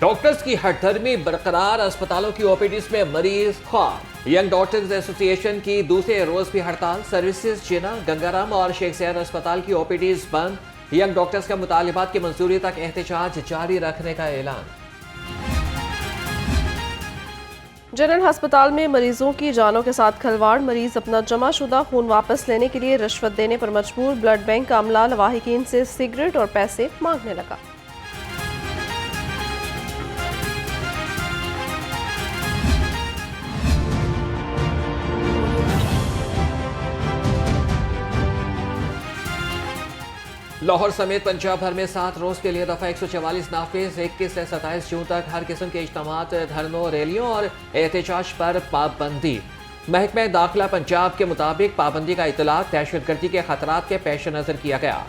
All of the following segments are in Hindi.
डॉक्टर्स की हड़धर्मी बरकरार, अस्पतालों की ओपीडीज में मरीज ख्वार। यंग डॉक्टर्स एसोसिएशन की दूसरे रोज भी हड़ताल। सर्विसेज जिना, गंगाराम और शेख सैयद अस्पताल की ओपीडीज बंद। यंग डॉक्टर्स का मुतालिबात की मंजूरी तक एहतजाज जारी रखने का ऐलान। जनरल अस्पताल में मरीजों की जानों के साथ खिलवाड़। मरीज अपना जमाशुदा खून वापस लेने के लिए रिश्वत देने पर मजबूर। ब्लड बैंक का अमला लवाहिकीन से सिगरेट और पैसे मांगने लगा। लाहौर समेत पंजाब भर में 7 रोज के लिए दफा 144 नाफिज। 21 से 27 जून तक हर किस्म के इज्तिमात, धरनों, रैलियों और एहतजाज पर पाबंदी। महकमा दाखिला पंजाब के मुताबिक पाबंदी का इतलाक दहशतगर्दी के खतरात के पेश नजर किया गया।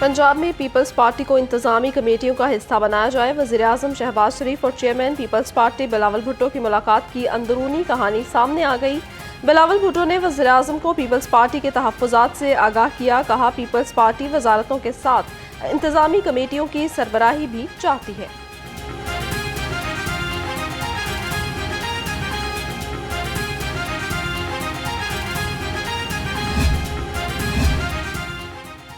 पंजाब में पीपल्स पार्टी को इंतजामी कमेटियों का हिस्सा बनाया जाए। वज़ीर-ए-आज़म शहबाज शरीफ और chairman peoples party Bilawal Bhutto की मुलाकात की अंदरूनी कहानी सामने आ गई। बिलावल भुट्टो ने वज़ीर-ए-आज़म को पीपल्स पार्टी के तहफ़्फ़ुज़ात से आगाह किया। कहा, पीपल्स पार्टी वजारतों के साथ इंतजामी कमेटियों की सरबराही भी चाहती है।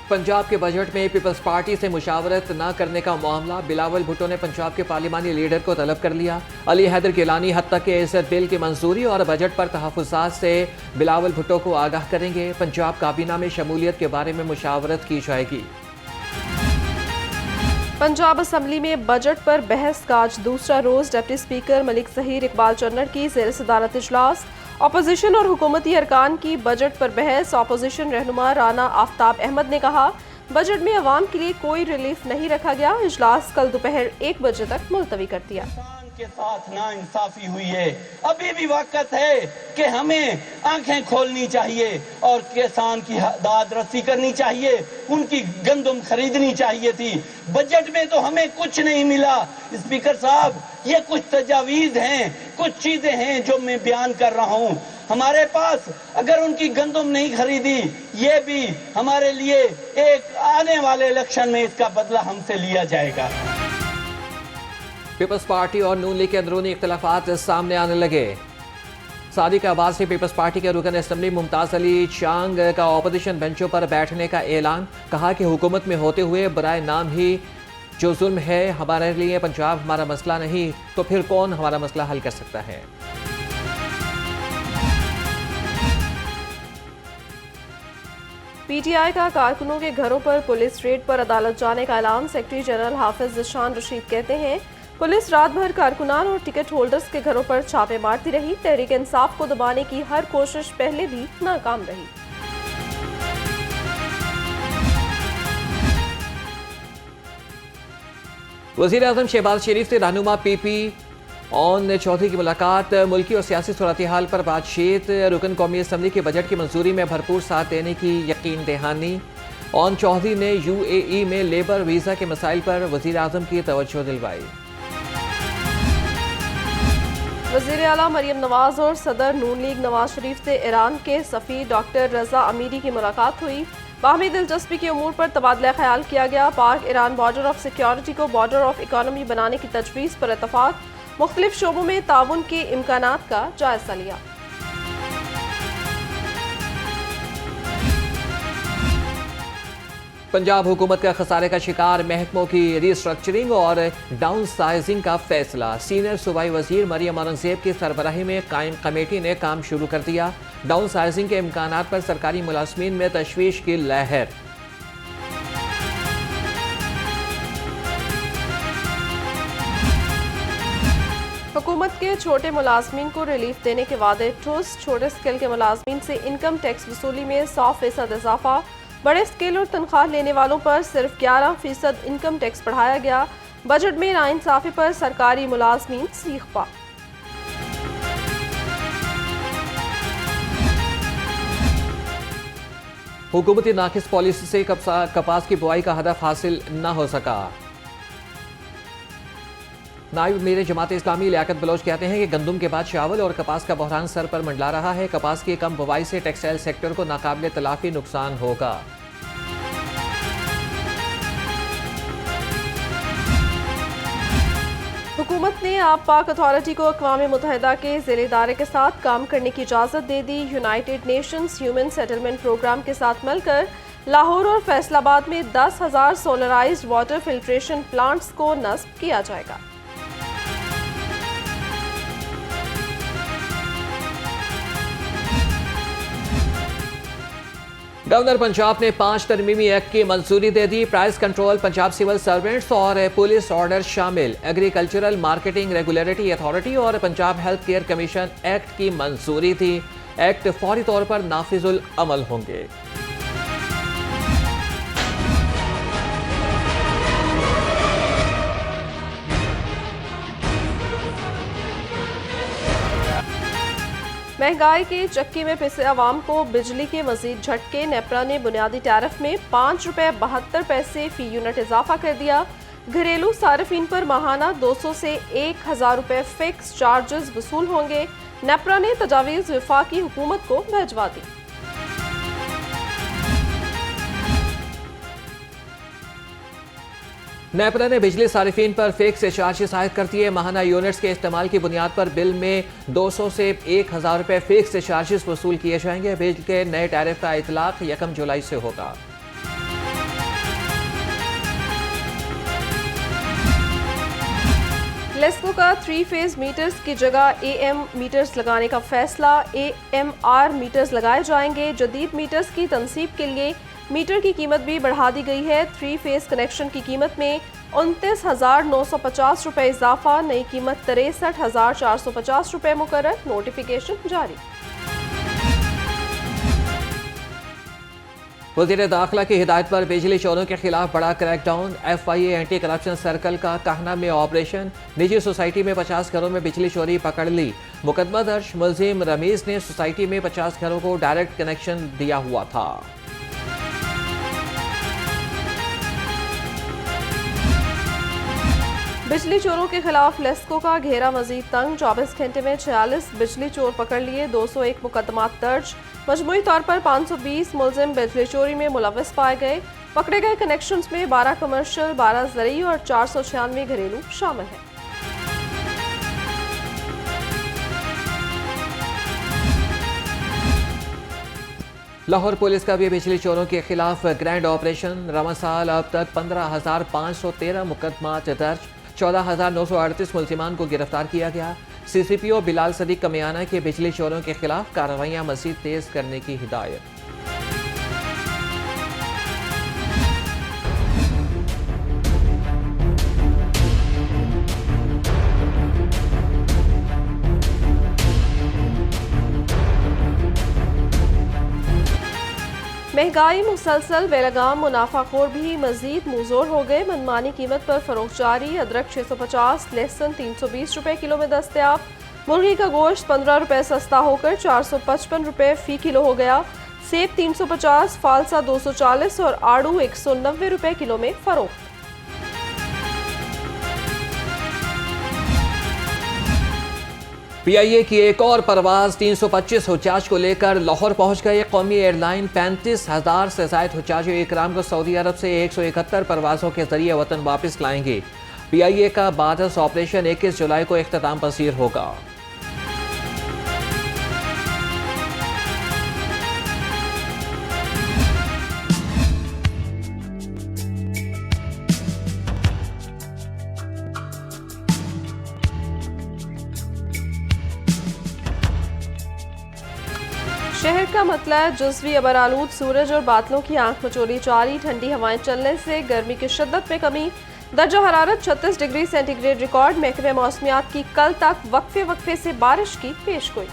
पंजाब के बजट में पीपल्स पार्टी से मुशावरत न करने का मामला। बिलावल भुट्टो ने पंजाब के पार्लिमानी लीडर को तलब कर लिया। अली हैदर गिलानी हद तक के इस बिल की मंजूरी और बजट पर तहफ़्फ़ुज़ात से बिलावल भुट्टो को आगाह करेंगे। पंजाब काबीना में शमूलियत के बारे में मुशावरत की जाएगी। पंजाब असम्बली में बजट पर बहस का आज दूसरा रोज। डिप्टी स्पीकर मलिक ज़हीर इकबाल चन्नर की ज़ेर सदारत इजलास। अपोजिशन और हुकूमती अरकान की बजट पर बहस। अपोजिशन रहनुमा राना आफ्ताब अहमद ने कहा, बजट में अवाम के लिए कोई रिलीफ नहीं रखा गया। इजलास कल दोपहर 1 बजे तक मुलतवी कर दिया। के साथ नाइंसाफी हुई है। अभी भी वक्त है कि हमें आंखें खोलनी चाहिए और किसान की दाद रसी करनी चाहिए। उनकी गंदम खरीदनी चाहिए थी। बजट में तो हमें कुछ नहीं मिला। स्पीकर साहब, ये कुछ तजावीज हैं, कुछ चीजें हैं जो मैं बयान कर रहा हूँ। हमारे पास अगर उनकी गंदम नहीं खरीदी, ये भी हमारे लिए एक आने वाले इलेक्शन में इसका बदला हमसे लिया जाएगा। पीपल्स पार्टी और नून लीग के अंदरूनी इख्तिलाफात सामने आने लगे। सादिक अब्बास से पीपल्स पार्टी के रुकन असम्बली मुमताज अली चांग का ऑपोजिशन बेंचों पर बैठने का ऐलान। कहा कि हुकूमत में होते हुए बराए नाम ही जो जुल्म है हमारे लिए पंजाब हमारा मसला नहीं, तो फिर कौन हमारा मसला हल कर सकता है। पीटीआई का कारकुनों के घरों पर पुलिस रेड पर अदालत जाने का ऐलान। सेक्रेटरी जनरल हाफिज जिशान रशीद कहते हैं, पुलिस रात भर कारकुनान और टिकट होल्डर्स के घरों पर छापे मारती रही। तहरीक इंसाफ को दबाने की हर कोशिश पहले भी नाकाम रही। वज़ीर-ए-आज़म शहबाज शरीफ से रहनुमा पीपी ऑन चौधरी की मुलाकात। मुल्की और सियासी सूरत-ए-हाल पर बातचीत। रुकन कौमी असम्बली के बजट की मंजूरी में भरपूर साथ देने की यकीन दहानी। ऑन चौधरी ने UAE में लेबर वीज़ा के मसाइल पर वज़ीर-ए-आज़म की तवज्जो दिलवाई। वज़ीर आला मरियम नवाज और सदर नून लीग नवाज शरीफ से ईरान के सफ़ीर डॉक्टर रजा अमीरी की मुलाकात हुई। बाहमी दिलचस्पी के उमूर पर तबादला ख्याल किया गया। पाक ईरान बॉर्डर ऑफ सिक्योरिटी को बॉर्डर ऑफ इकॉनमी बनाने की तजवीज़ पर इतफाक। मुख्तलिफ शोबों में ताउन के इम्कानात का जायजा लिया। पंजाब हुकूमत का खसारे का शिकार। महकमों की रिस्ट्रक्चरिंग और डाउन साइजिंग का फैसला। सीनियर सूबाई वजीर मरियम औरंगजेब की सरबराही में कायम कमेटी ने काम शुरू कर दिया। डाउन साइजिंग के इम्कानात पर सरकारी मुलाजमीन में तशवीश की लहर। हुकूमत के छोटे मुलाजमीन को रिलीफ देने के वादे ठोस। छोटे स्केल के मुलाजमीन से इनकम टैक्स वसूली में 100% इजाफा। बड़े स्केल और तनख्वाह लेने वालों पर सिर्फ 11% इनकम टैक्स बढ़ाया गया। बजट में नाइंसाफी पर सरकारी मुलाजमीन सीख पा। हुकूमती नाकिस पॉलिसी से कपास की बुआई का हदफ हासिल न हो सका। नायब मीर जमात इस्लामी लियाकत बलोच कहते हैं कि गंदम के बाद चावल और कपास का बहरान सर पर मंडला रहा है। कपास की कम बुवाई से टेक्सटाइल सेक्टर को नाकाबिले तलाफी नुकसान होगा। हुकूमत ने आप पाक अथॉरिटी को अक़वाम मुत्तहिदा के ज़िले इदारे के साथ काम करने की इजाज़त दे दी। United Nations human settlement programme के साथ मिलकर लाहौर और फैसलाबाद में 10,000 सोलराइज्ड वाटर फिल्ट्रेशन प्लांट्स को नस्ब किया जाएगा। गवर्नर पंजाब ने 5 तरमीमी एक्ट की मंजूरी दे दी। Price control, Punjab civil servants और पुलिस ऑर्डर शामिल। एग्रीकल्चरल मार्केटिंग रेगुलेटरी अथॉरिटी और Punjab health care commission act की मंजूरी थी। एक्ट फौरी तौर पर नाफिजुल अमल होंगे। महंगाई के चक्की में पिसे अवाम को बिजली के मजीद झटके। नेपरा ने बुनियादी टैरिफ में ₹5.72 फी यूनिट इजाफा कर दिया। घरेलू सार्फिन पर माहाना 200 से 1,000 रुपये फिक्स चार्जेस वसूल होंगे। नेपरा ने तजावीज़ वफाकी हुकूमत को भिजवा दी। नेपरा ने बिजली सारिफिन पर फिक्स चार्जेस आयद कर दिए। माहाना यूनिट्स के इस्तेमाल की बुनियाद पर बिल में 200 से 1,000 रुपये फिक्स चार्जेस वसूल किए जाएंगे। बिल के नए टैरिफ का इतलाक 1 जुलाई से होगा। लेस्को का 3 फेज मीटर्स की जगह AM मीटर्स लगाने का फैसला। AMR मीटर्स लगाए जाएंगे। जदीद मीटर्स की तनसीब के लिए मीटर की कीमत भी बढ़ा दी गई है। 3 फेज कनेक्शन की कीमत में 29,950 रुपये इजाफा। नई कीमत 63,450 रुपये मुकर्रर। नोटिफिकेशन जारी। वज़ीर दाखिला की हिदायत पर बिजली चोरों के खिलाफ बड़ा crackdown. FIA anti corruption circle का कहना में ऑपरेशन। निजी सोसाइटी में 50 घरों में बिजली चोरी पकड़ ली। मुकदमा दर्ज। मुलजिम रमीज ने सोसाइटी में 50 घरों को डायरेक्ट कनेक्शन दिया हुआ था। बिजली चोरों के खिलाफ लेस्को का घेरा मजीद तंग। 24 घंटे में 46 बिजली चोर पकड़ लिए। 201 मुकदमात दर्ज। मजमूई तौर पर 520 मुलजिम बिजली चोरी में मुलव्वस पाए गए। पकड़े गए कनेक्शंस में 12 कमर्शियल, 12 ज़रूरी और 496 घरेलू शामिल हैं। लाहौर पुलिस का भी बिजली चोरों के खिलाफ ग्रैंड ऑपरेशन। रवां साल अब तक 15,513 मुकदमात दर्ज। 14,938 मुलजिमान को गिरफ्तार किया गया। CCPO बिलाल सदीक कमियाना के बिजली चोरों के खिलाफ कार्रवाइयां मजीद तेज करने की हिदायत। महंगाई मुसलसल। बेलगाम मुनाफाखोर भी मजीद मुंहजोर हो गए। मनमानी कीमत पर फरोख्त जारी। अदरक 650, लहसुन 320 रुपये किलो में दस्तयाब। मुर्गी का गोश्त 15 रुपये सस्ता होकर 455 रुपये फी किलो हो गया। सेब 350, फालसा 240 और आड़ू 190 रुपये किलो में फरोख्त। PIA की एक और परवाज। 325 हुज्जाज को लेकर लाहौर पहुंच गए। कौमी एयरलाइन 35,000 से ज़ायद हुज्जाज इकराम को सऊदी अरब से 171 परवाज़ों के जरिए वतन वापस लाएंगे। PIA का बादस ऑपरेशन 21 जुलाई को इख्तिताम पसीर होगा। शहर का मतलब जुज़वी अबरालूद सूरज और बादलों की आंख मचोली जारी। ठंडी हवाएं चलने से गर्मी की शिद्दत में कमी। दर्जा हरारत 36 डिग्री सेंटीग्रेड रिकॉर्ड। महकमे मौसमियात की कल तक वक्फे वक्फे से बारिश की पेशगोई।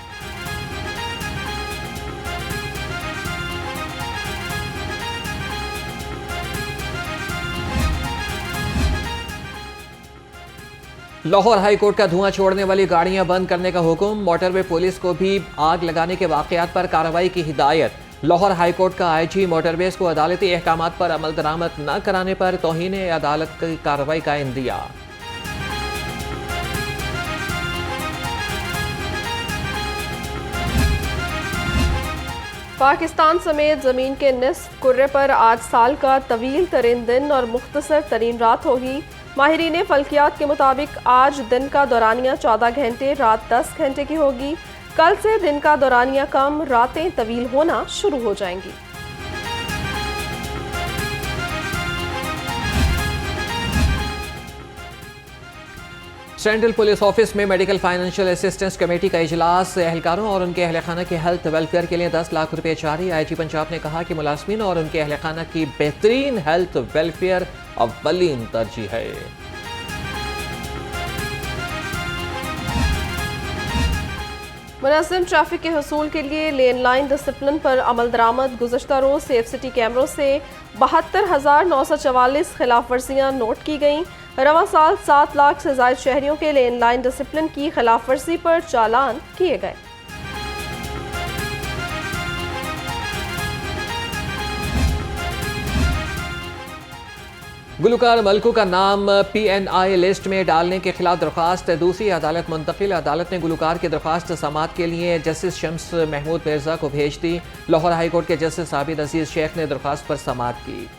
लाहौर हाईकोर्ट का धुआं छोड़ने वाली गाड़ियां बंद करने का हुक्म। मोटरवे पुलिस को भी आग लगाने के वाकयात पर कार्रवाई की हिदायत। लाहौर हाईकोर्ट का IG मोटरवेज को अदालती अहकामात पर अमल दरामद न कराने पर तौहीन अदालत की कार्रवाई का इंदिया। पाकिस्तान समेत ज़मीन के निस्फ कुर्रे पर आज साल का तवील तरीन दिन और मुख्तसर तरीन रात होगी। माहिरीन फल्कियात के मुताबिक आज दिन का दौरानिया 14 घंटे, रात 10 घंटे की होगी। कल से दिन का दौरानिया कम, रातें तवील होना शुरू हो जाएंगी। सेंट्रल पुलिस ऑफिस में मेडिकल फाइनेंशियल असिस्टेंस कमेटी का इजलास। एहलकारों और उनके अहल खाना के हेल्थ वेलफेयर के लिए 10 लाख रुपए जारी। आईजी पंजाब ने कहा कि मुलाजमीन और उनके अहल खाना की बेहतरीन हेल्थ वेलफेयर अव्वलीन तरजीह है। मुनज़्ज़म ट्रैफिक के हसूल के लिए लेन लाइन डिसिप्लिन पर अमल दरामद। गुज़श्ता रोज़ सेफ सिटी कैमरों से 72,944 खिलाफ वर्जियाँ नोट की गईं। रवा साल 7 लाख से ज़ायद शहरियों के लेन लाइन डिसिप्लिन की खिलाफ वर्जी पर चालान किए गए। गुलकार मलकू का नाम PNI लिस्ट में डालने के खिलाफ दरख्वास्त दूसरी अदालत मुंतकिल। अदालत ने गुलकार की दरख्वास्त समाअत के लिए जस्टिस शम्स महमूद मिर्जा को भेज दी। लाहौर हाई कोर्ट के जस्टिस आबिद अजीज शेख ने दरख्वास्त पर समाअत की।